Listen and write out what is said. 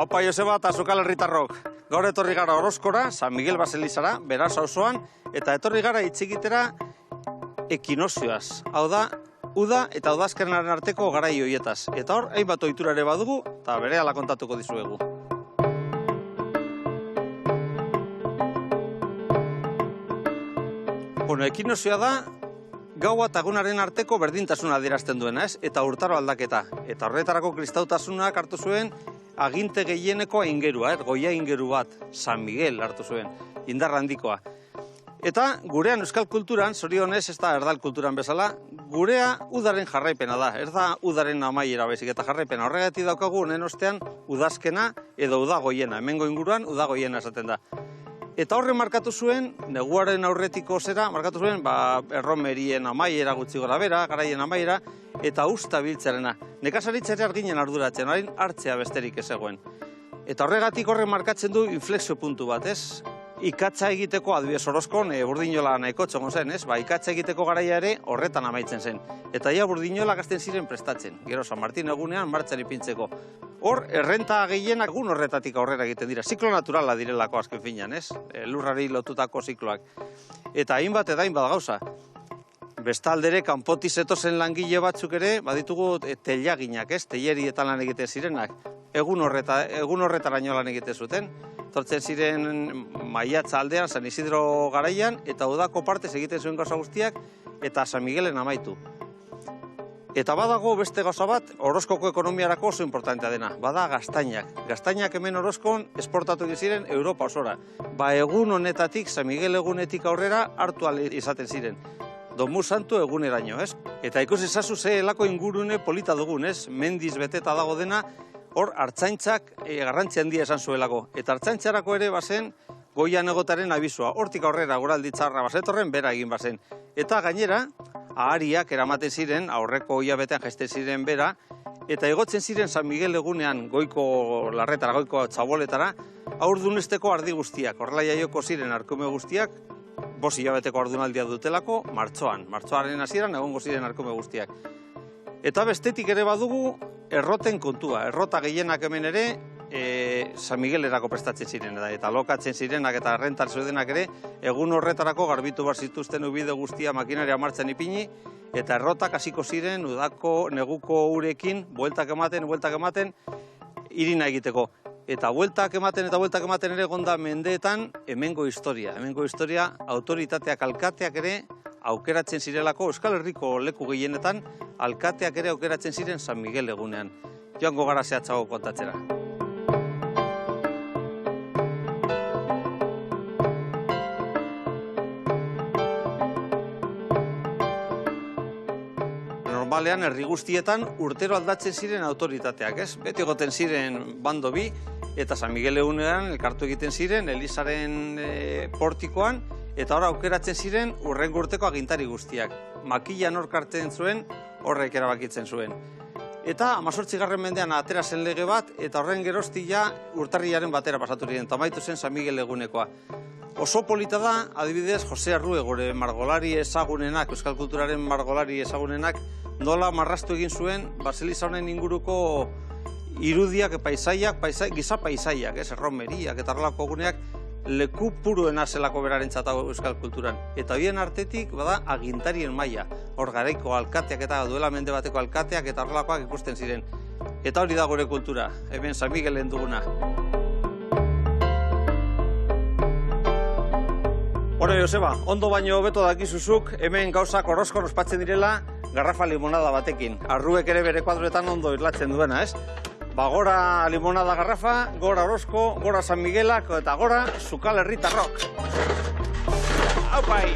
Opa, Joseba eta Zukal herritarrok. Gaur etorri gara Orozkora, San Miguel Baselizara, Beraz auzoan, eta etorri gara itzikitera ekinozioaz. Hau da, uda eta udazkenaren arteko garai hoietaz. Eta hor, hainbat ohitura ere badugu, eta berehala kontatuko dizuegu. Bueno, ekinozioa da, gaua eta egunaren arteko berdintasuna adierazten duena, ez? Eta urtaro aldaketa. Eta horretarako kristautasunak hartu zuen aginte gehieneko aingerua, goia aingeru bat, San Miguel hartu zuen, indar handikoa. Eta gurean euskal kulturan, zorionez, ez da erdal kulturan bezala, gurea udaren jarraipena da, ez da udaren amaiera bezik eta jarraipena. Horregatik daukagu honen ostean udazkena edo udagoiena, hemengo inguruan udagoiena esaten da. Eta horren markatu zuen, neguaren aurretiko zera, markatu zuen, erromerien amaiera gutxi gora bera, garaien amaiera, eta usta biltzarena. Nekazaritzare arginen arduratzen, orain hartzea besterik ez zegoen. Eta horregatik horren markatzen du inflexio puntu bat, ez? Ikatza egiteko, adibidez Orozkon, burdinola nahiko txongo zen, ez? Ikatza egiteko garaia ere horretan amaitzen zen. Eta ia burdinola gazten ziren prestatzen. Gero San Martin egunean martxan ipintzeko. Hor, errenta gehienak egun horretatik aurrera egiten dira. Ziklo naturala direlako azken finean, ez? Lurrari lotutako zikloak. Eta hainbat gauza. Bestaldere, kanpotiz etozen langile batzuk ere, baditugu teilaginak, ez? Teilerietan lan egiten zirenak. Egun horretaraino lan egiten zuten. Tortzen ziren Maiatza aldean, San Isidro garaian, eta udako partez egiten zuen gauza guztiak, eta San Miguelen amaitu. Eta badago beste gauza bat, Orozkoko ekonomiarako oso importantea dena, bada gaztainak. Gaztainak hemen Orozkon esportatu ziren Europa osora. Egun honetatik, San Miguel egunetik aurrera, hartu izaten ziren. Domu Santu eguneraino, ez? Eta ikusi ezazu ze helako ingurune polita dugun, ez? Mendiz beteta dago dena, hor hartzaintzak garrantzi handia esan zuelako. Eta hartzaintzarako ere bazen goian egotaren abizua. Hortik aurrera guraldi txarra bazetorren, bera egin bazen. Eta gainera, ahariak eramaten ziren, aurreko hilabetean jaisten ziren bera, eta egotzen ziren San Miguel egunean goiko larretara, goiko txaboletara, aurdunesteko ardi guztiak. Horrela jaioko ziren arkume guztiak, 5 hilabeteko ardunaldia dutelako, martxoaren hasieran egongo ziren arkume guztiak. Eta bestetik ere badugu, erroten kontua. Errota gehienak hemen ere, San Miguelerako prestatzen ziren, eta lokatzen zirenak eta rentar zeudenak ere, egun horretarako garbitu behar zituzten ubide guztia makinaria martxan ipini, eta errotak hasiko ziren udako neguko urekin, bueltak ematen, irina egiteko. Eta bueltak ematen ere gonda mendeetan hemengo historia. Hemengo historia autoritateak, alkateak ere aukeratzen zirelako, Euskal Herriko leku gehienetan, alkateak ere aukeratzen ziren San Miguel egunean. Joango gara zehatzago kontatzera. Normalean herri guztietan urtero aldatzen ziren autoritateak, ez? Beti egoten ziren bando bi, eta San Miguel egunean elkartu egiten ziren, Elizaren portikoan, eta hor aukeratzen ziren urrengo urteko agintari guztiak. Makillan hor kartzen zuen, horrek erabakitzen zuen. Eta 18. mendean atera zen lege bat, eta horren geroztia urtarrilaren batera pasatu ziren, eta amaitu zen San Miguel egunekoa. Oso polita da, adibidez, Jose Arrue, gure margolari ezagunenak, euskal kulturaren margolari ezagunenak, nola marrastu egin zuen Baseliza honen inguruko irudiak, giza paisaiak, erromeriak eta horrelako guneak, leku puruena zelako beraren txatago euskal kulturan. Eta bien artetik, bada, agintarien maila. Hor garaiko alkateak eta duela mende bateko alkateak eta horrelakoak ikusten ziren. Eta hori da gure kultura, hemen San Miguelen duguna. Hore, Joseba, ondo baino hobeto dakizuzuk, hemen gauzak Orozkon ospatzen direla garrafa limonada batekin. Arruek ere bere kuadroetan ondo irlatzen duena, ez? Gora limonada garrafa, gora Orozko, gora San Miguelak, eta gora Zukal herritarrok. Aupai!